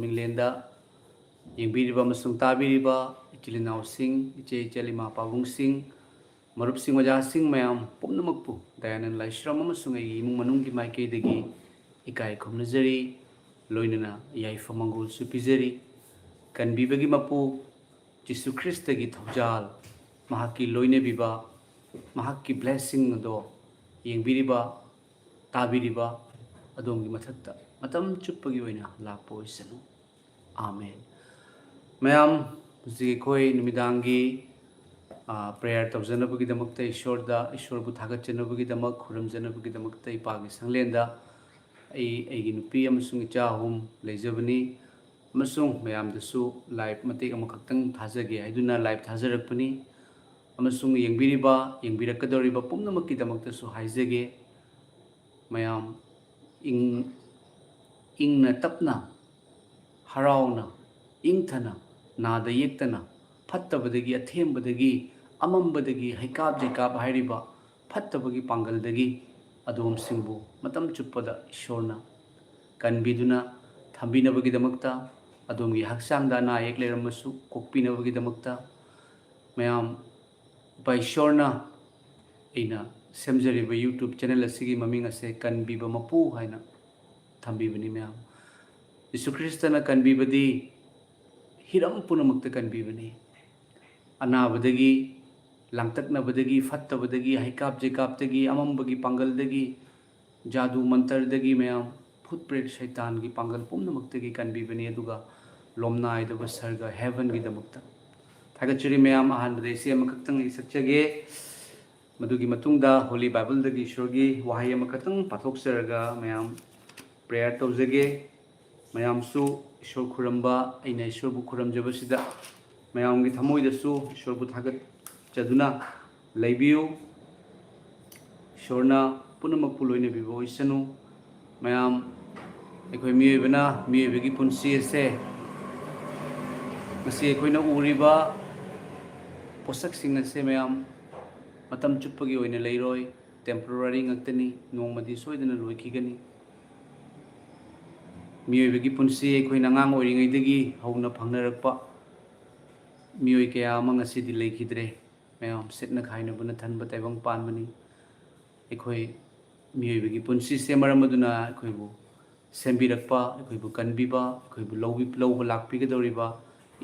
ꯃꯤꯡꯂꯦꯟꯗ ꯌꯦꯡꯕꯤꯔꯤꯕ ꯑꯃꯁꯨꯡ ꯇꯥꯕꯤꯔꯤꯕ ꯏꯆꯤꯜ ꯏꯅꯥꯎꯁꯤꯡ ꯏꯆꯦ ꯏꯆꯜ ꯏꯃꯥ ꯄꯥꯕꯨꯡꯁꯤꯡ ꯃꯔꯨꯞꯁꯤꯡ ꯑꯣꯖꯥꯁꯤꯡ ꯃꯌꯥꯝ ꯄꯨꯝꯅꯃꯛꯄꯨ ꯗꯌꯥꯅꯟꯗ ꯂꯥꯏꯁ꯭ꯔꯝ ꯑꯃꯁꯨꯡ ꯑꯩꯒꯤ ꯏꯃꯨꯡ ꯃꯅꯨꯡꯒꯤ ꯃꯥꯏꯀꯩꯗꯒꯤ ꯏꯀꯥꯏ ꯈꯨꯝꯅꯖꯔꯤ ꯂꯣꯏꯅꯅ ꯌꯥꯏꯐ ꯃꯪꯒꯣꯜꯁꯨ ꯄꯤꯖꯔꯤ ꯀꯟꯕꯤꯕꯒꯤ ꯃꯄꯨ ꯖꯤꯁꯨ ꯈ꯭ꯔꯤꯁꯇꯒꯤ ꯊꯧꯖꯥꯜ ꯃꯍꯥꯛꯀꯤ ꯂꯣꯏꯅꯕꯤꯕ ꯃꯍꯥꯛꯀꯤ ꯕ꯭ꯂꯦꯁꯤꯡ ꯑꯗꯣ ꯌꯦꯡꯕꯤꯔꯤꯕ ꯇꯥꯕꯤꯔꯤꯕ ꯑꯗꯣꯝꯒꯤ ꯃꯊꯛꯇ ꯃꯇꯝ ꯆꯨꯞꯄꯒꯤ ꯑꯣꯏꯅ ꯂꯥꯛꯄ ꯑꯣꯏꯁꯅꯨ आमेन मैम जी कोई निमिदांगी प्रेयर तौजनबगीदमक ईश्वरदा ईश्वरबु थागतचनबगीदमक खुरमजनबगीदमक इपागी संगलेंदा अꯩꯒꯤ ꯅꯨꯄꯤ ꯑꯃꯁꯨꯡ ꯏꯆꯥ ꯑꯍꯨꯝ ꯂꯩꯖꯕꯅꯤ ꯑꯃꯁꯨꯡ ꯃꯌꯥꯝꯗꯁꯨ ꯂꯥꯏꯚ ꯃꯇꯦꯛ ꯑꯃꯈꯛꯇꯪ ꯊꯥꯖꯒꯦ ꯍꯥꯏꯗꯨꯅ ꯂꯥꯏꯚ ꯊꯥꯖꯔꯛꯄꯅꯤ ꯑꯃꯁꯨꯡ ꯌꯦꯡꯕꯤꯔꯤꯕ ꯌꯦꯡꯕꯤꯔꯛꯀꯗꯧꯔꯤꯕ ꯄꯨꯝꯅꯃꯛꯀꯤꯗꯃꯛꯇꯁꯨ ꯍꯥꯏꯖꯒꯦ ꯃꯌꯥꯝ ꯏꯪꯅ ꯇꯞꯅ हरावना इंथना नादा येक्तना फत्तबदगी अथेंबदगी अमंबदगी हैकाब जैकाब हाइरिबा फत्तबगी पांगलदगी अदोम सिंबु मतम चुप्पदा ईश्वरना कनबिदुना थंबिनबगीदमक्ता अदोमगी हक्सांगदा ना येक लेरमसु कोकपिनबगीदमक्ता मयाम उपाय ईश्वरना ऐना सेमजरिबा यूट्यूब चैनल असिगी ममिंग असे कनबिबा मपू हाइना थंबिबनी मयाम यीशु ख्रिस्तना कनबीबदी हिरम पुनमुक्त कनबीबनी अनाबदगी लांगतकनबदगी फत्तबदगी हैकाप जेकापदगी अमंबगी पांगलदगी जादू मंत्रदगी मयाम भूत प्रेत शैतान की पांगल पुनमुक्तगी कनबीबनी अदुगा लोमनाइदब सर्ग हेवन की दमुक्त थागचरी मयाम अहानबदे से अमखक्तंग इसक्चगे मदुगी मतुंगदा होली बाइबल दगी ईश्वरगी वहाय अमखक्तंग पाथोक्सरगा मयाम प्रेयर तौजगे मयामसु ईश्वर खुरंबा अइना ईश्वरबु खुरमजबसिदा मयामगी थमोइदसु ईश्वरबु थागत चदुना लैबियु ईश्वरना पुनमकपु लोइनबिबो ओइसनु मयाम अखोइ मियोइबना मियोइबगी पुंसि असे मसी अखोइना उरिबा पोसकसिंग असे मयाम मतम चुप्पगी ओइना लैरोय टेम्पररी ngakतनी नोंगमदी सोइदना लोइखिगनी मियोइबगी पुंसि अखोइना ngang ओइरिङैदगी हौना फंगनरक्पा मियोइ कया अमा ngasiदि लैखिद्रे मयाम सेटना खाइनबुना थनबा ताइबंग पानबनी अखोइ मियोइबगी पुंसि से मरमदुना अखोइबु सेमबिरक्पा अखोइबु कनबिबा अखोइबु लौबा लाक्पिगदौरिबा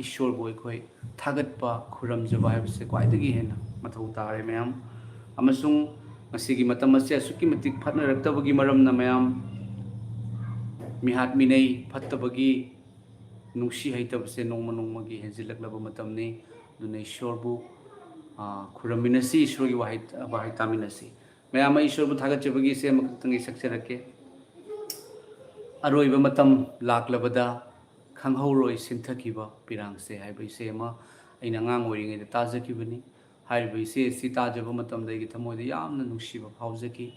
ईश्वरबु अखोइ थागतपा खुरमजबा हाइबसे क्वाइदगी हेना मथौ तारे मयाम अमसुंग ngasiगी मतम असे असुकी मतिक फटनरक्तबगी मरमना मयाम मिहात मिनई फत्तबगी नुंसी हैतबसे नोंमा नोंमागी हेजिलकलब मतमने दुने ईश्वरबु खुरमिनसी ईश्वरगी वाहाय तामिनसी मयाम ईश्वरबु थागतचबगी से मखक्तंगी सक्चरके अरोइबा मतम लाक्लबदा खंगहौरोय सिंथखिबा पिरांगसे हाइबैसे अमा अइना ngang ओइरिङैदा ताजखिबनी हाइबैसे सि ताजबा मतमदैगी थमोइदा यामना नुंसीबा फावजकी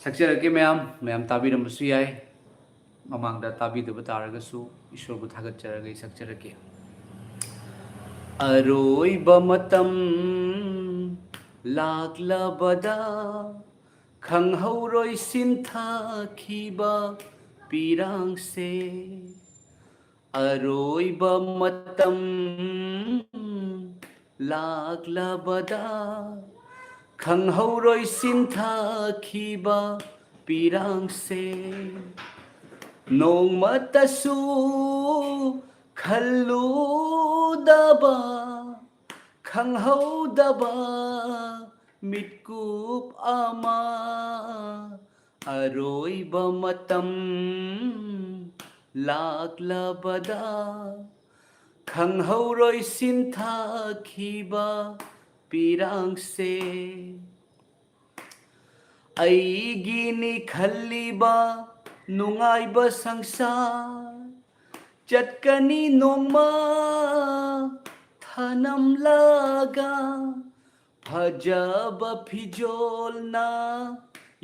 सक्चरके मयाम ताबिरमसु याय ममांगदा ताबिदब तारगसु ईश्वरबु थागतचरगे सक्चरके अरोइबा मतम लाक्लबदा खंगहौरोय सिंथखिबा पिरांगसे अरोइबा मतम लाक्लबदा खंगहौरोय सिंथखिबा पिरांगसे नोंमतसु खल्लुदबा खंगहौदबा मिटकुप अमा अरोइबा मतम लाक्लबदा खंगहौरोय सिंथखिबा पिरांगसे अइगिनी खल्लिबा नुंगाइबा संसार चटकनी नोंमा थनमलागा फजब फिजोलना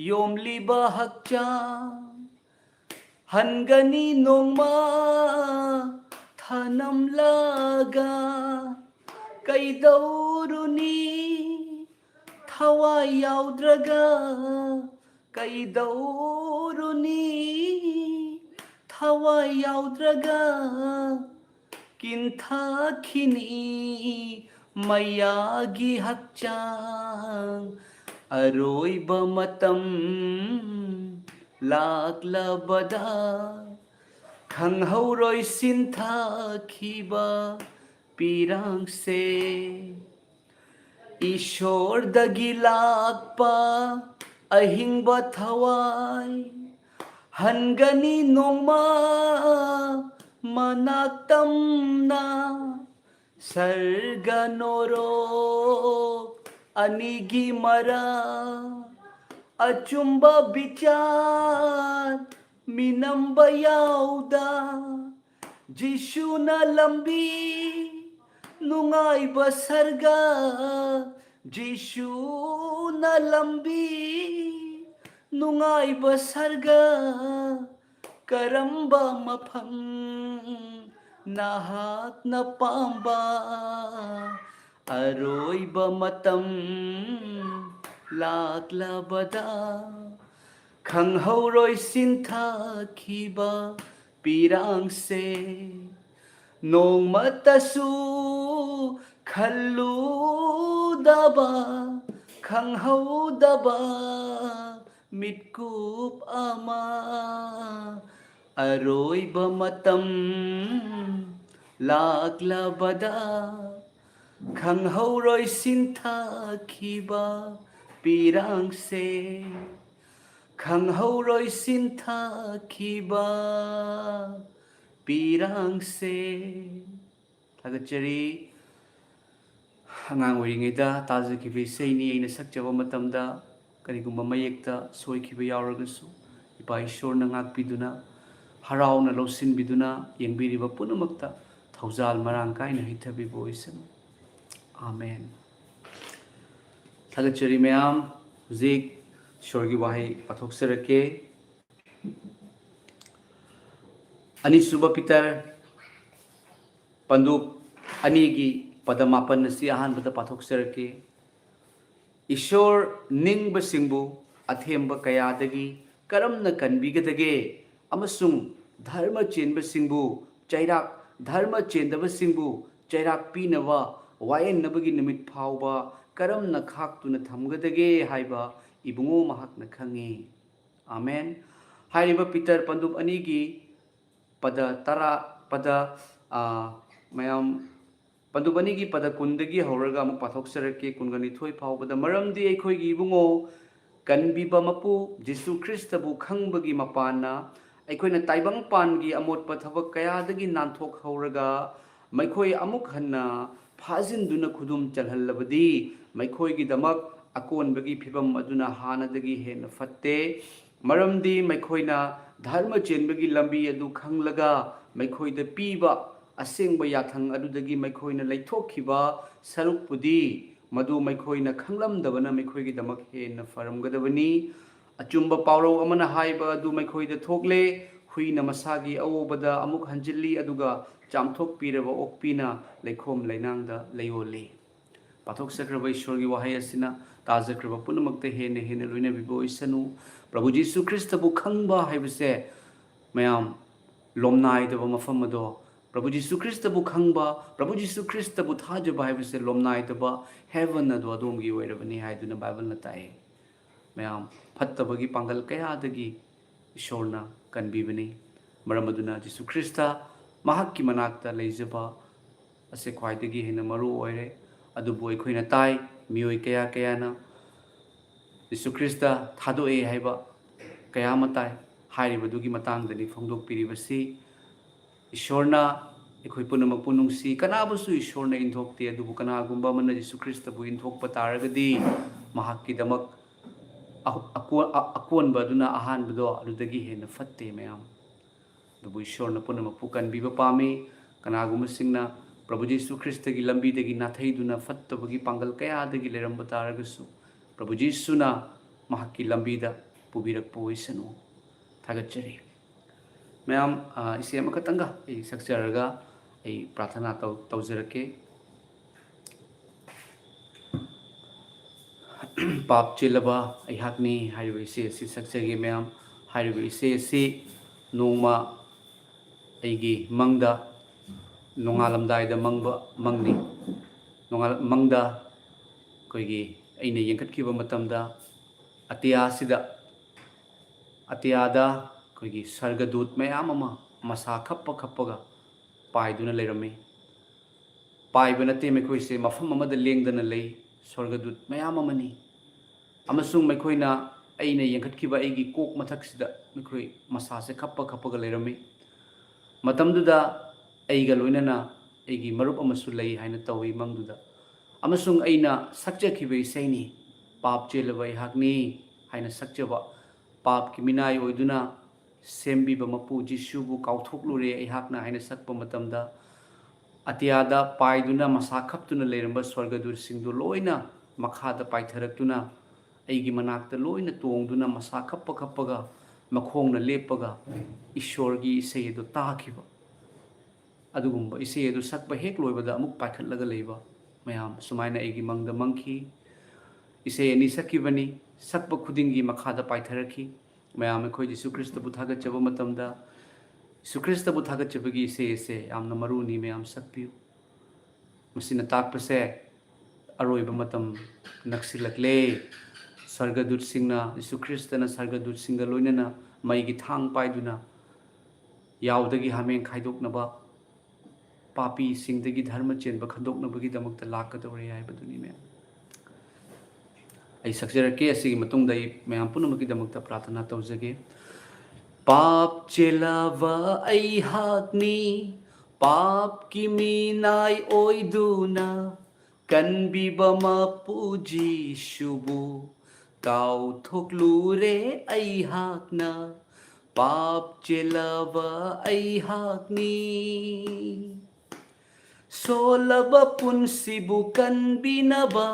योमलिबा हक्चांग हनगनी नोंमा थनमलागा कैदौरुनी थवाई याउद्रगा कैदौरुनी thawai yaudраga kinthakini mayagi hakchang aroiba matam laklabada khanghauroi sinthakiba pirangse ईश्वरदगी Lakpa अहिंगबा थवाई हनगनी Nongma मनाक्तमना सर्गनोरो अनिगी मरा अचुंबा विचार मिनंबा याउदा जिशुना लंबी नुंगाइबा सरगा जिशुना लंबी नुंगाइबा सरगा करंबा मफम नाहक न पांबा अरोइबा मतम लाक्लबदा खंगहौरोइ सिंथाखिबा पिरांगसे नोंमतसु खल्लुदबा खंगहौदबा मिटकूप अमा अरोइबा मतम लाक्लबदा खंगहौरोइ सिंथाखिबा पिरांगसे खंगहौरोइ सिंथाखिबा पिरांगसे थागतचरी अꯉꯥꯡ ꯑꯣꯏꯔꯤꯉꯩꯗ ꯇꯥꯖꯈꯤꯕ ꯏꯁꯩꯅꯤ ꯑꯩꯅ ꯁꯛꯆꯕ ꯃꯇꯝꯗ ꯀꯔꯤꯒꯨꯝꯕ ꯃꯌꯦꯛꯇ ꯁꯣꯏꯈꯤꯕ ꯌꯥꯎꯔꯒꯁꯨ ꯏꯄꯥ ꯏꯁꯣꯔꯅ ꯉꯥꯛꯄꯤꯗꯨꯅ ꯍꯔꯥꯎꯅ ꯂꯧꯁꯤꯟꯕꯤꯗꯨꯅ ꯌꯦꯡꯕꯤꯔꯤꯕ ꯄꯨꯝꯅꯃꯛꯇ ꯊꯧꯖꯥꯜ ꯃꯔꯥꯡ ꯀꯥꯏꯅ ꯍꯩꯊꯕꯤꯕ ꯑꯣꯏꯁꯅꯨ आमेन थागतचरी मैम हुजिक ईश्वरगी वाहै पाथोक्सरके अनिसुब पीटर पंदुप अनीगी पदमापन असी अहानबद पाथोक्सरके ईश्वर निंब सिंबु अथेंब कयादगी करमन कनबिगदगे अमसुंग धर्म चेंब सिंबु चैराक धर्म चेंदब सिंबु चैराक पीनवा वायनबगी निमित फावबा करमन खाक्तुन थमगदगे हाइबा इबुंगो महाकन खंगे आमेन हाइरिबा पीटर पंदुप अनीगी पद तरा पद मयाम पंदुबनी की पद कुंदगी हौरगा अमुक पाथोक्सरके कुनगनिथोय फावबदा मरमदी अखोयगी इबुंगो कनबिबा मपु जिसु ख्रिस्तबु खंबगी मपाना अखोयना ताइबंग पानगी अमोट थबक कयादगी नानथोक हौरगा मैखोय अमुक हन्ना फाजिनदुना खुदुम चलहल्लबदी मैखोयगी दमक अकोनबगी फिबम अदुना हानदगी हेन फत्ते मरमदी मैखोयना धर्म चेनबगी लंबी अदु खंगलगा मैखोयदा पीबा असेंब याथंग अदुदगी मैखोयना लैथोखिबा सरुकपुदी मदु मैखोयना खंगलमदबना मैखोयगी दमक हेन फरमगदबनी अचुंब पावरो अमना हाइबा अदु मैखोयदा थोकले हुईना मसागी अवोबदा अमुक हंजिल्ली अदुगा चामथोक पीरबा ओकपीना लेखोम लैनांगदा लैयोली पाथोक्सरबा ईश्वरगी वाहै असिना ताजक्रबा पुनमक्ते हेन हेन लोइनबिबो ओइसनु प्रभु जीसु ख्रिस्तबु खंबा हाइबसे मयाम लोमनाइदबा मफम अदो प्रभु जीसु ख्रिस्तबु खंबा प्रभु जीसु ख्रिस्तबु थाजबा हाइबसे लोमनाइदबा हेवन अदो अदोमगी ओइरबनी हाइदुना बाइबल न ताए मयाम फत्तबगी पांगल कयादगी ईश्वरना कनबिबनी मरमदुना जीसु ख्रिस्ता महाक्की मनाक्ता लेजबा असे ख्वाइदगी हेन मरु ओइरे अदुबु अखोइना ताई मियोय कया कयाना जीसु ख्रिस्ता थादोए हाइबा कया मताई हाइरिबदुगी मतांगदनी फोंदोकपिरिबसी ईश्वरना अखोइ पुनमक पुनुंगसी कनाबसु ईश्वरना इंथोकते अदुबु कनागुंबा मन जीसु ख्रिस्तबु इंथोकपा तारगदी महाक्की दमक अकोनबा अदुना अहानबदो अदुदगी हेन फत्ते मयाम अदुबु ईश्वरना पुनमक पुकनबिबा पामी कनागुंबसिंगना प्रभु जीसु ख्रिस्तगी लंबीदगी नाथैदुना फत्तबगी पांगल कयादगी लेरंबा तारगसु प्रभु जीसुना महाक्की लंबीदा पुबिरकपा ओइसनु थागतचरी मैम इसे अमखतंगा सक्चरगा प्रार्थना तौजरके पाप चिलबा अहाकनी इसे सक्चगे मैम इसे नोमा ꯑꯩꯒꯤ ꯃꯪꯗ ꯅꯣꯡꯉꯥꯜꯂꯝꯗꯥꯏꯗ ꯃꯪꯕ ꯃꯪꯅꯤ ꯃꯪꯗ ꯑꯩꯈꯣꯏꯒꯤ ꯑꯩꯅ ꯌꯦꯡꯈꯠꯈꯤꯕ ꯃꯇꯝꯗ ꯑꯇꯤꯌꯥꯁꯤꯗ ꯑꯇꯤꯌꯥꯗ ꯑꯩꯈꯣꯏꯒꯤ ꯁꯔꯒꯗꯨꯠ ꯃꯌꯥꯝ ꯑꯃ ꯃꯁꯥ ꯈꯞꯄꯒ ꯄꯥꯏꯗꯨꯅ ꯂꯩꯔꯝꯃꯤ पाइब नते मैखोइसे मफम अमद लेंदना लई स्वर्गदूत मयाम अमनी अमसुंग मैखोइना अइना यंखटखिबा अइगी कोक मथक्सिदा मैखोइ मसासे खप्पगा लेरमी मतमदुदा अइगा लोइनना अइगी मरुप अमसु लई हाइना तौई मंगदुदा अमसुंग अइना सक्चखिबा इसैनी पाप चेलबा अइहाकनी हाइना सक्चबा पाप की मिनाय ओइदुना सेम्बिबा मपु जिसुबु काउथोकलुरे अइहाकना हाइना सक्पा मतमदा अतियादा पाइदुना मसा खप्तुना लेरंबा स्वर्गदूतसिंगदु लोइना मखादा पाइथरक्तुना अइगी मनाक्ता लोइना तोंगदुना मसा खप्पगा मखोंगना लेपगा ईश्वरगी इसेयदु ताखिबा अदुगुंबा इसेयदु सक्पा हेक लोइबदा अमुक पाइखटलगा लेबा मयाम सुमाइना अइगी मंगदा मंखी इसे अनि सक्किबनी सक्पा खुदिंगी मखादा पाइथरखी मयाम अखोइ यीशु ख्रिस्तबु थागतचबा मतमदा सुख्रिस्तबु थागतचबगी इसे यामना मरुनी मयाम सक्पियु मसिना ताकपसे अरोइबा मतम नक्सिलकले स्वर्गदूत सिंगना यीशु ख्रिस्तना स्वर्गदूत सिंगा लोइनना मईगी थांग पाइदुना यावदगी हामें खाइदोकनबा पापी सिंगदगी धर्म चेनबा खंदोकनबगी दमकता लाकदौरे हाइबदुनी मयाम आई सक्जरके असिगी मतुंगदा मयाम पुनमगी दमकता प्रार्थना तौजगे पाप चेलावा अइहाकनी पाप की मीनाय ओइदुना कनबीबा मपुजी शुबु काउथोकलुरे अइहाकना पाप चेलावा अइहाकनी सोलबा पुनसिबु कनबीनबा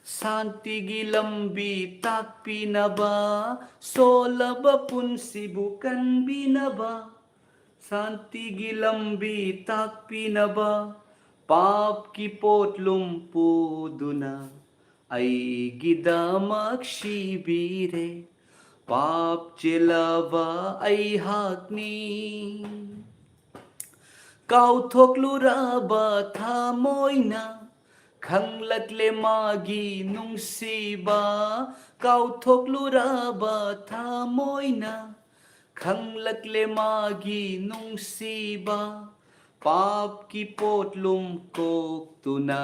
शांतिगी लंबी ताकपीनबा सोलबा पुनसिबु कनबीनबा शांतिगी लंबी ताकपीनबा पाप की पोटलुम पुदुना अइगिदमक शिबिरे पाप चेलावा अइहाकनी काउथोकलुराबा थामोइना खंगलकले मागी नुंगसीबा काउथोकलुराबा थामोइना खंगलकले मागी नुंगसीबा पाप की पोटलुम कोकतुना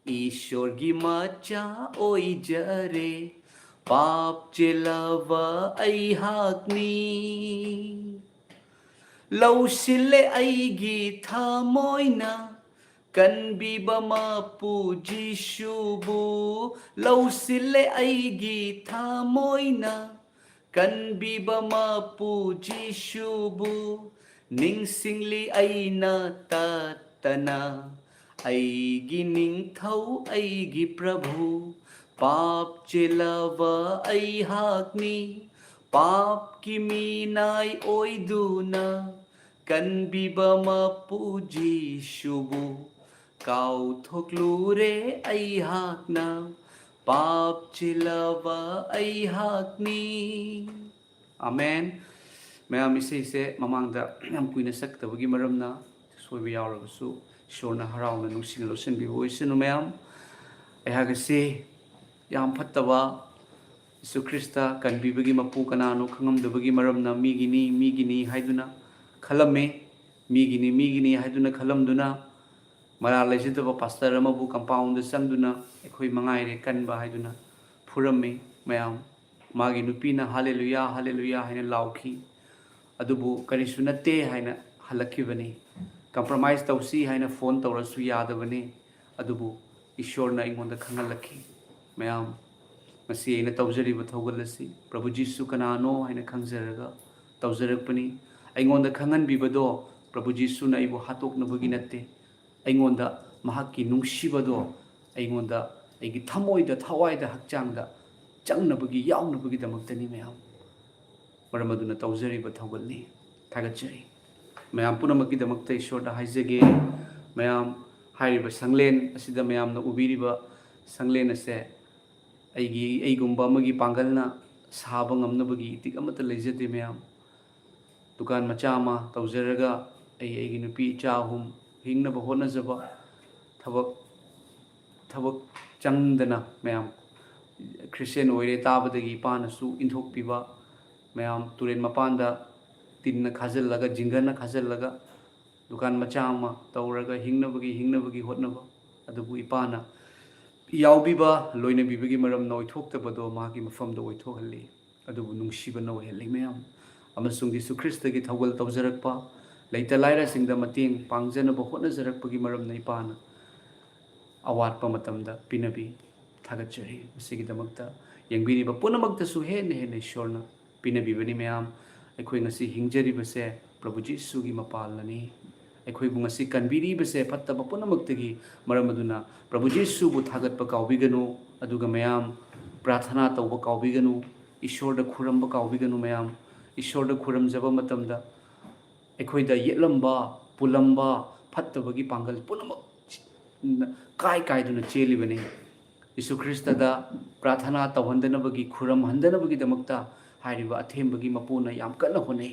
ईश्वर की मचा ओइजरे पाप चेलावा अइहाकनी लौसिले अइगी थामोइना कनबीबा मपुजी शुबु लौसिले अइगी थामोइना कनबीबा मपुजी शुबु निंगसिंगली अइना ततना अइगी निंगथौ अइगी प्रभु पाप चेलावा अइहाकनी पाप की मीनाय ओइदुना कनबीबा मपुजी शुबु काउथोकलुरे अइहाकना पाप चेलावा अइहाकनी आमेन मैम इसे ममांगदा याम कुइना सक्तबगी मरमना सोइबा यावरबसु ईश्वरना हरावना नुंसिना लोसनबिबो ओइसनु मैम अइहागसे याम फत्तबा यीशु ख्रिस्ता कनबीबगी मपु कनानो खंगमदबगी मरमना मीगिनी हाइदुना खलमे मीगिनी हाइदुना खलमदुना मरा लेजिदबा पास्टर अमबु कंपाउंड संगदुना एखोइ मंगाइरे कनबा हाइदुना फुरमे मयाम मागी नुपीना हालेलुया हालेलुया हाइना लाउखी अदुबु करिसु नते हाइना हलखिबनी कंप्रोमाइज तौसी हाइना फोन तौरसु यादबनी अदुबु ईश्वरना इगोंदा खंगलखी मयाम मसी अइना तौजरिबा थौगलसी प्रभु जीसु कनानो हाइना खंगजरगा तौजरकपनी अइगोंदा खंगनबिबदो प्रभु जीसुना अइबु हातोकनबगी नते अइगोंदा महाक्की नुंगसिबदो अइगोंदा अइगी थमोइदा थवाइदा हक्चांगदा चंगनबगी यावनबगी दमक्तनी मयाम मरमदुना तौजरिबा थौगलनी थागतजरी मयाम पुनमकी दमक्ता ईश्वरदा हाइजगे मयाम हाइरिबा संगलेन असिदा मयामना उबिरिबा संगलेन असे अइगुंबा अमगी पांगलना साबा ngamnabagi itik amata leijate ma'am दुकान मचा अमा तौजरगा अꯩꯒꯤ नुपꯤ इचा अहुम हिंगनब होनजब थबक थबक चंगदना मैम क्रिश्चियन ओइरे ताबदगी पानसु इंथोकपिबा मैम तुरेन मपानदा तिन्न खाजल्लगा जिंगना खाजल्लगा दुकान मचा अमा तौरगा हिंगनबगी होटनबा अदुबु इपाना याउबिबा लोइनबिबगी मरम नोइथोक्तबदो मागी मफमदो ओइथोहल्ली अदुबु नुंगसिबना ओइहल्ली मैम अमसुंग यीशु ख्रिस्टगी थौगल तौजरकपा लैता लाइरासिंगदा मतेंग पांगजनब होटनजरकपगी मरम इपाना अवाटपा मतमदा पिनबी थागतचरी मसिगिदमक्ता यंगबिरिबा पुनमक्तसु हेन हेन ईश्वरना पिनबिबनी मैम अखोई ngasi हिंगजरिबसे प्रभु जीसुगी मपालनी अखोई बुंगसी कनबिरिबसे फत्तब पुनमक्तगी मरमदुना प्रभु जीसुबु थागतपा काउबिगनु अदुगा मैम प्रार्थना तौबा काउबिगनु ईश्वरदा खुरमबा काउबिगनु मैम ईश्वरदा खुरमजबा मतमदा अखोईदा येलंबा पुलंबा फत्तबगी पांगल पुनमक काय कायदुना चेलिबने यीशु ख्रिस्टदा प्रार्थना तौहंदनबगी खुरम हंदनबगीदमक्ता हारिबा अथेंबगी मपुना याम कन्ना होनै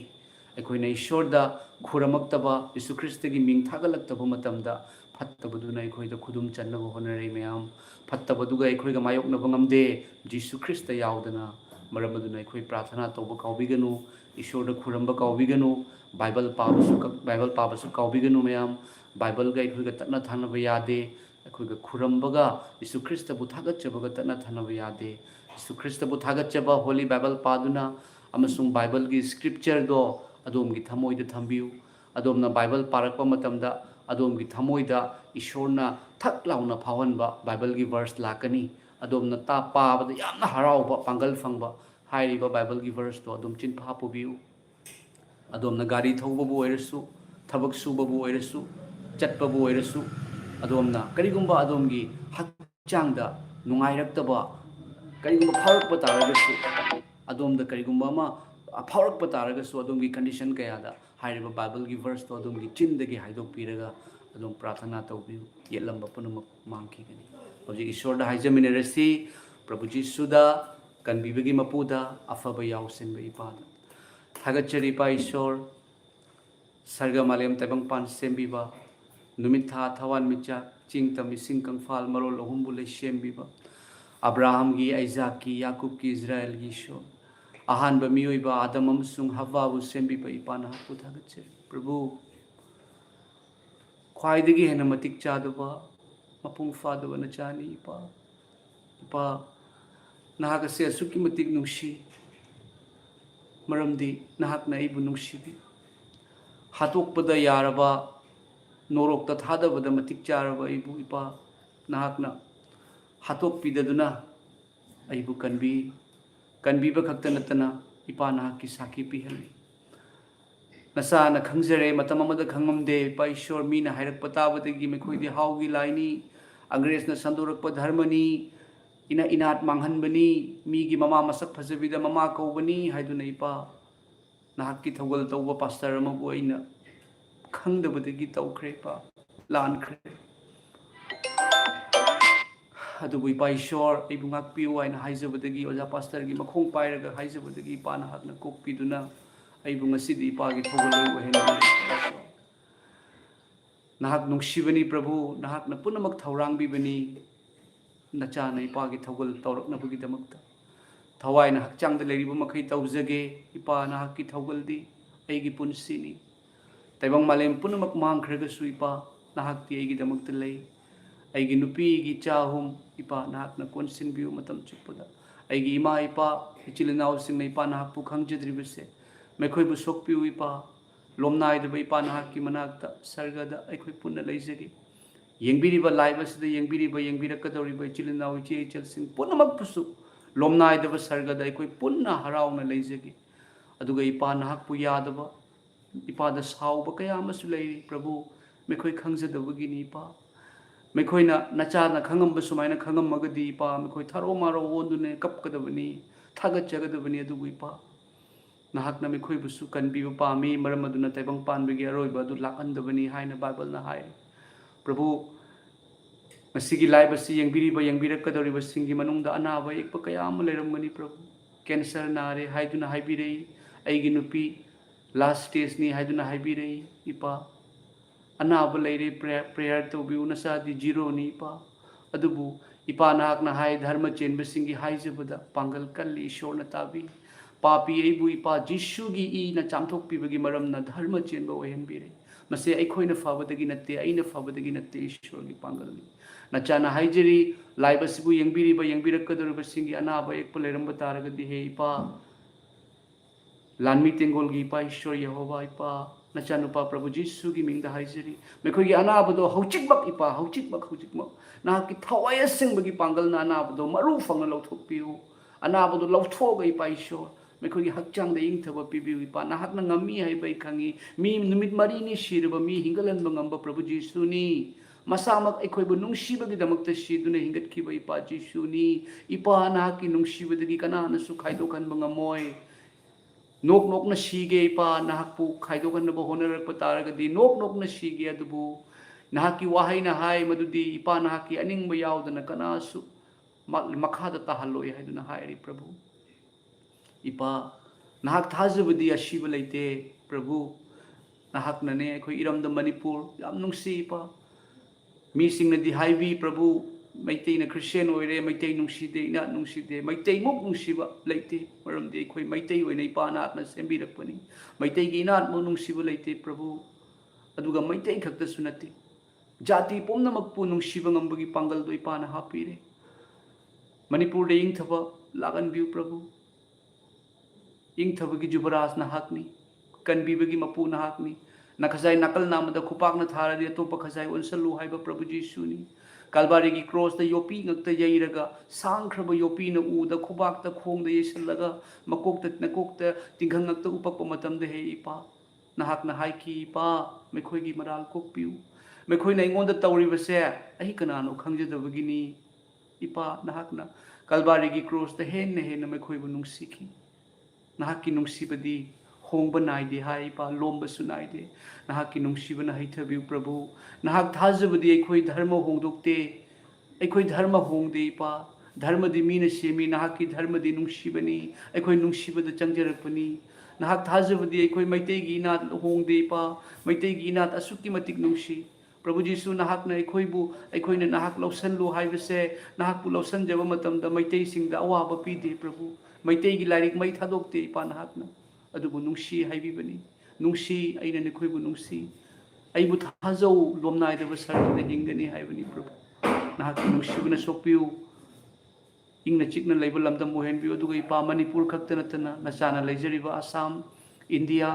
अखोइना ईश्वरदा खुरमक्तबा यीशु ख्रिस्टगी मिंग थागलक्तबा मतमदा फत्तबदुना अखोइदा खुदुम चन्नबा होनरै मैम फत्तबदुगा अखोइगा मायोकनबा ngamदे यीशु ख्रिस्ट यावदना मरमदुना अखोइ प्रार्थना तौबा काउबिगनु ईश्वरदा खुरमबा काउबिगनु बाइबल पाबसु काउबिगनु मैम बाइबल गा अखोइगा तन्ना थानबा यादे अखोइगा खुरमबगा यीशु ख्रिस्टबु थागतचबगा तन्ना थानबा यादे यीशु ख्रिस्टबु थागतचबा होली बाइबल पादुना अमसुंग बाइबल की स्क्रिप्चर दो अदोमगी थमोइदा थंबियु अदोमना बाइबल पारकपा मतमदा अदोमगी थमोइदा ईश्वरना थक लाउना फावनबा बाइबल की वर्स लाकनी अदोमना ता पाबदा यामना हराउबा पांगल फंगबा हाइरिबा बाइबल की वर्स दो अदोम चिनफा पुबियु अदोमना गाड़ी थौबबु ओइरसु थबक सुबबु ओइरसु चटपबु ओइरसु अदोमना करिगुंबा अदोमगी हक्चांगदा नुंगाइरक्तबा करिगुंबा फारकपा तारगसु अदोमदा करिगुंबा अमा फारकपा तारगसु अदोमगी कंडीशन कयादा हाइरिबा बाइबल की वर्स तो अदोमगी चिंदगी हाइदोकपिरगा अदोम प्रार्थना तौबियु येलंबा पुनमक मांगखिगनी हौजिक ईश्वरदा हाइजमिनरसि प्रभु जीसुदा कनबिबगी मपुदा अफबा यावसिनबा इपादा थागतचरी पा ईश्वर सर्ग मालेम तैबंगपान सेमबिबा नुमित था थवान मिचा चिंग तमी सिंग कंफाल मरोल अहुमबु ले सेमबिबा अब्राहम की आइजाक की याकूब की इस्राएल की ईश्वर अहानब मियोइबा आदम अमसुंग हव्वाबु सेमबिबा इपाना हक्कु थागतचरी प्रभु ख्वाइदगी हेन मतिक चादबा मपुंग फादबा नचानी इपा नाहकसे असुकी मतिक नुंसी मरमदी नाहकना इबु नुंसीबी हातोकपदा यारबा नोरोकता थादबदा मतिक चारबा इबु इपा नाहकना हातोकपिददुना अइबु कनबीबा खक्ता नतना इपा नाहककी साखी पिहल्ली नसाना खंगजरे मतम अमदा खंगमदे इपा ईश्वर मीना हाइरकपा ताबदगी मेखोइदि हाउगी लाइनी अंग्रेजना संदोरकपा धर्मनी इनात मांगहनबनी मीगी ममा मसक फजबिदा ममा कौबनी हाइदुना इपा नाहककी थौगल तौबा पास्टर अमबु अइना खंगदबदगी तौख्रे पा लानख्रे अदुबु इपा ईश्वर अइबु ngakpiu आइना हाइजबदगी ओजा पास्टर की मखोंग पाइरगा हाइजबदगी इपा नाहकना कोकपिदुना अइबु ngasiदी इपागी थौगल ओहेन नाहक नुंगसिबनी प्रभु नाहकना पुनमक थौरांगबिबनी नचाना इपागी थौगल तौरकनबगीदमक्ता थवाइना हक्चांगदा लेरिबा मखै तौजगे इपा नाहककी थौगलदी अइगी पुनसिनी तैबंग मालेम पुनमक मांगख्रगसु इपा नाहकती अइगीदमक्ता लई अइगी नुपीगी चाहुम इपा नाहकना कोनसिनबियु मतम चुप्पदा अइगी इमा इपा इचिलनावसिंगना इपा नाहकपु खंगजद्रिबसे मैखोइबु सोकपियु इपा लोमनाइदबा इपा नाहककी मनाकता सर्गदा अइखोइ पुन्ना लैजगे येंबिरिबा लाइबसदा येंबिरकदौरिबा इचिलनाव इचे इचलसिंग पुनमकपुसु लोमनाइदबा सर्गदा अइखोइ पुन्ना हराउना लैजगे अदुगा इपा नाहकपु यादबा इपादा साउबा कया अमसु लैरि प्रभु मैखोइ खंगजदबगिनी इपा मैखोइना नचाना खंगमबा सुमाइना खंगमगदी इपा मैखोइ थारो मारो ओंदुने कपकदबनी थागतचगदबनी अदुबु इपा नाहकना मैखोइबुसु कनबिबा पामी मरमदुना तैबंग पानबगी अरोइबा अदु लाकंदबनी हाइना बाइबलना हाइ प्रभु मसिगी लाइबसी येंबिरकदौरिबा सिंगी मनुंगदा अनाबा एकपा कया अमा लेरमगनी प्रभु कैंसर नारे हाइदुना हाइबिरई अइगी नुपी last stage ni haiduna haibirei ipa anaba leire prayer to biu na sa di zero ni ipa adubu ipa nahak na hai dharma chen besingi hai jebada pangal kalli ishor na tabi papi eibu ipa jishu gi I na chamthok pi bagi maram na dharma chen ba ohen bire mase ai khoi na fabadagi natte ai na fabadagi natte ishor gi pangal ni na chana haijeri laiba sibu yengbiri ba yengbirak kadur besingi anaba ek paleram bataraga di he ipa लानमी तेंगोल की इपा ईश्वर यहोवा इपा नचानुपा प्रभु जीसु की Ming हाइजरी मेखोगी अनाबदो हौचिकमक इपा हौचिकमक ना की थवाय सिंबगी पांगल ना अनाबदो मरु फंग लौथोकपिउ अनाबदो लौथोग इपा ईश्वर मेखोगी हक्चांग दे इंगथब पिबिउ इपा नाहक न ngami hai bai khangi mi numit mari ni shirba mi hingalan bangamba Prabhu Jisshu ni masamak ekhoi bu nungsibagi damakta siduna hingat ki bai ipa Jisshu ni ipa na ki nungsibadagi kana na su khaido kan bangamoi nok nok na sige ipa nahakpu khaido kan ba honarak pataragadi nok nok na sige adubu nahaki wahai na hai madudi ipa nahaki aning ba yaudana kanasu makhada tahaloi haiduna hairi prabhu ipa nahak thajabadi ashiba leite prabhu nahak nane khoi iramda manipur yam nungsi ipa mi singna di haibi prabhu maitai na Christian oire maitai nungside ina nungside maitai mok nungsiba leite maramdi khoi maitai oina ipa na atna sembirakpani maitai gi ina mo nungsiba leite prabhu aduga maitai khakta sunati jati pomna makpu nungsiba ngambagi pangal do ipa na hapire manipur de ing thaba lagan biu prabhu ing thaba gi jubaraj na hakni kanbi bagi mapu na hakni nakhazai nakal namada khupak na thara de to pakhazai onsalu haiba prabhu jisu ni Kalbari ki cross da yopi ngakta yairaga sangkhraba yopi na u da khubak ta khong da yesallaga nakok ta tinghang ngakta upakpa matam da he ipa nahak na hai ki ipa mekhoi gi maral kok piu mekhoi na ingon da tawri base ahi kana no khangje da bagini ipa nahak na Kalbari ki cross da hen na mekhoi bu nungsi ki nahak ki nungsi badi hongba naide hai ipa lomba sunaide nahak ki nungsi bana hai thabiu prabhu nahak thajabadi ekhoi dharma hongdokte ekhoi dharma hongde ipa dharma di mina semi nahak ki dharma di nungsi bani ekhoi nungsi bada changjarakpani nahak thajabadi ekhoi maitai gi nat hongde ipa maitai gi nat asuki matik nungsi प्रभु जीसु नहाक न एखोइबु एखोइने नहाक लौसनलु हाइबसे नहाक पु लौसन जब मतम the Meitei Singh the अवाब पीदे प्रभु मैतै गी लारिक मै थादोकते इपा नहाक न अदुबु नुंसी हाइबिबनी नुंसी अइने नखोइबु नुंसी अइबु थाजौ लोमनाय दब सरद हिंगनी हाइबनी प्रभु नहाक नुंसीबुना सोपिउ इंगना चिकना लेबु लमदम मोहेनबिउ अदुगा इपा Manipur खक्त नतना नचाना लेजरिबा Assam India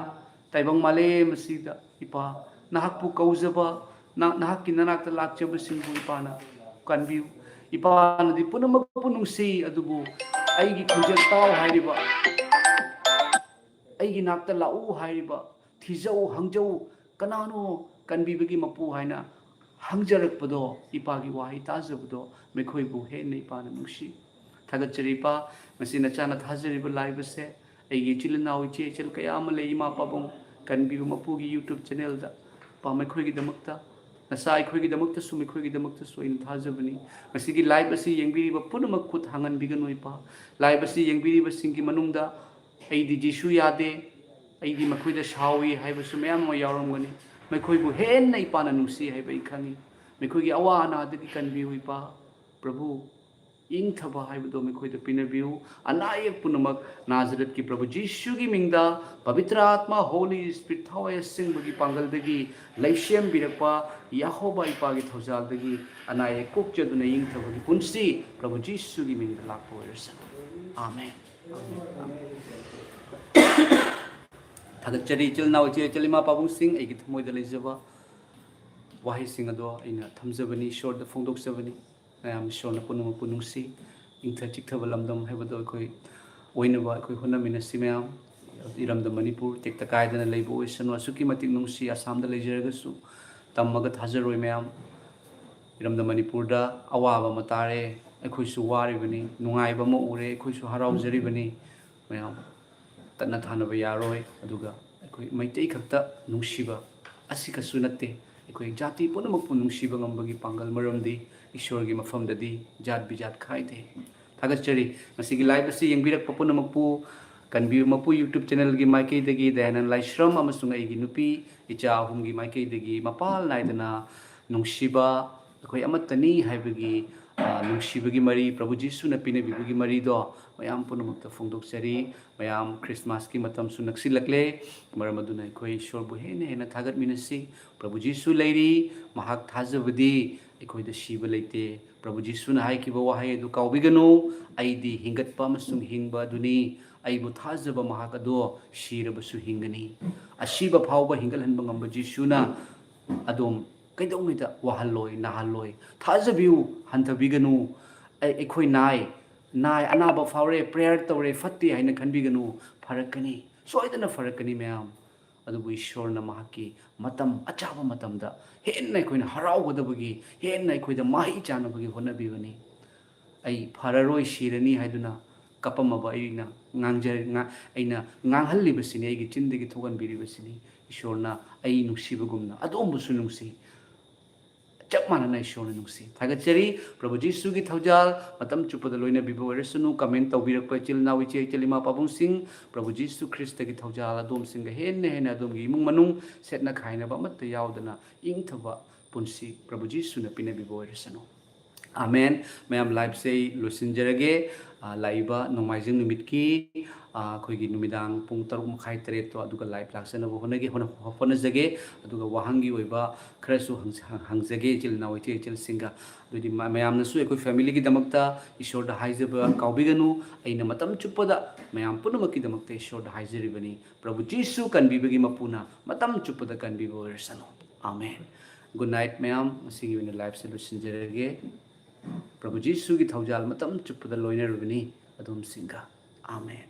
ताइबंग माले मसीदा इपा नहाक पु कौजबा नहाक की ननाक लाचब सिंबु इपाना कनबिउ इपाना दि पुनमक पुनुंसी अदुबु अइगी खुंजल ताव हाइरिबा अइगी नाकता लाउ हाइरिबा थिजौ हंजौ कनानो कनबिबगी मपु हाइना हंजरकपदो इपागी वाहि ताजबदो मेखोइबु हेन इपाना नुंसी थागचरिपा मसी नचाना थाजरिबा लाइबसे अइगी चिलनाउ इचे चल कयाम ले इमा पाबों कनबिबु मपुगी YouTube चैनल दा पा मेखोइगी दमकता नसा अखोइगी दमकता सु मेखोइगी दमकता सु इन थाजबनी मसीगी लाइव असि येंबिरिबा पुनमक खुद हांगन बिगन ओइपा लाइव असि येंबिरिबा सिंगी मनुंगदा अइदी जिसु यादे अइदी मखोइदा सावी हाइबसु मयाम मा यावरमगनी मेखोइबु हेन इपाना नुंसी हाइबा इखांगी मेखोइगी अवा अनादगी कनबिउ इपा प्रभु इंग थबा हाइबदो मेखोइदा पिनबिउ अनायक पुनमक नाजरत की प्रभु जीसु की मिंगदा पवित्र आत्मा होली स्पिरिट थवाय सिंबगी पांगलदगी लैशेम बिरपा यहोवा इपागी थौजालदगी अनायक कोकजदुना इंग थबगी पुंसी प्रभु जीसु की मिंगदा लाखो ओइरसा आमेन थागचरी चिलनाउ चे चलिमा पाबुंग सिंह एगी थमोइदा लेजबा वाहि सिंह अदो इना थमजबनी शोर्ड फोंदोकजबनी मैम शोरना पुनम पुनुंसी इंथ चिकथब लमदम हैबदो अखोइ ओइनबा अखोइ होनमिनसी मैम इरमद मणिपुर टेक्ता कायदना लेबो ओइसनो असुकी मतिक नुंसी आसामदा लेजरगसु तममगा थाजरोय मैम इरमद मणिपुरदा अवाबा मतारे अखोइसु वारिबनी नुंगाइबा म उरे अखोइसु हराउजरिबनी मैम तना थानबा यारोय अदुगा अखोइ मैतै खक्ता नुंसीबा असिकसु नत्ते अखोइ जाति पुनमक पुनुंसीबा ngambagi pangal maramdi ईश्वर की मफमददी जात बिजात खाइदे थागचरी मसीगी लाइव असि यंगबिरक पपुनमकपु कन्बी मपू यूट्यूब चैनल की माइकईदगी दयानंद लाइश्रम अमसुंग अइगी नुपी इचा अहुमगी माइकईदगी मपाल नायदना नुंगसिबा अखोय अमतनी हाइबगी नुंगसिबगी मरी प्रभु जीसुना पिनबिबगी मरीदो मयाम पुनमुक्त फोंदोकचरी मयाम क्रिसमस की मतम सु नक्सिलकले मरमदुना अखोय ईश्वरबु हेने हेना थागतमिनसी प्रभु जीसु लेरी महाक थाजबदी अखोय द शिब लेते प्रभु जीसुना हाइकिबा वहाय दु काउबिगनो आइदी हिंगतपा अमसुंग हिंगबा दुनी आइबु थाजबा महाक अदो शिरबसु हिंगनी अशिबा फावबा हिंगलहनबा ngamba जीसुना अदोम कईदौनैदा वाहल्लोय नाहल्लोय थाजबिउ हंथबिगनु अखोय नाय अनाबा फावरे प्रेयर तौरे फत्ते हाइना खनबिगनु फरकनी सोयदना फरकनी मैम अदुबु ईश्वरना महाकी मतम अचाबा मतमदा हेन्ना अखोयना हराउगदबगी हेन्ना अखोयदा माही चानबगी होनबिबनी आई फररोय सिरनी हाइदुना कपमबा अइना अइना nganghallibasini aigi chindagi thoganbiribasini ईश्वरना आई नुंगसिबगुमना अदोमबुसु नुंगसि चप मानना ईश्वरना नुंगसि थागतचरी प्रभु जीसु की थौजाल मतम चुपद लोइना बिबो वरसनु कमेंट तौबिरक चिलना विचे चिलिमा पाबुंसिंग प्रभु जीसु ख्रिस्त की थौजाल अदोम सिंग हेन अदोम की इमुंग मनुंग सेटना खाइनबा मत यावदना इंगथबा पुंसी प्रभु जीसु न पिने बिबो वरसनु आमेन मैम लाइव से लुसिंजरगे लाइबा नोमाइजिंग निमित की अखोगी नुमिदांग पुंग 6:30 तो अदुगा लाइव लाक्सनबो होनगे होनजगे अदुगा वाहंगी ओइबा खरसु हंगजगे चिलना ओइचे चिल सिंगा दुदि मयामनसु एकोइ फैमिली की दमकता ईश्वर द हाइजबा काउबिगनु अइना मतम चुपदा मयाम पुनमकी दमकता ईश्वर द हाइजरिबनी प्रभु जीसु कनबिबगी मपुना मतम चुपदा कनबिबो रसनो आमेन गुड नाइट मयाम सिंगी विन लाइव से लुसिंजरगे प्रभु जीसु की थौजाल मतम चुपदा लोइनरबनी अदुम सिंगा आमेन।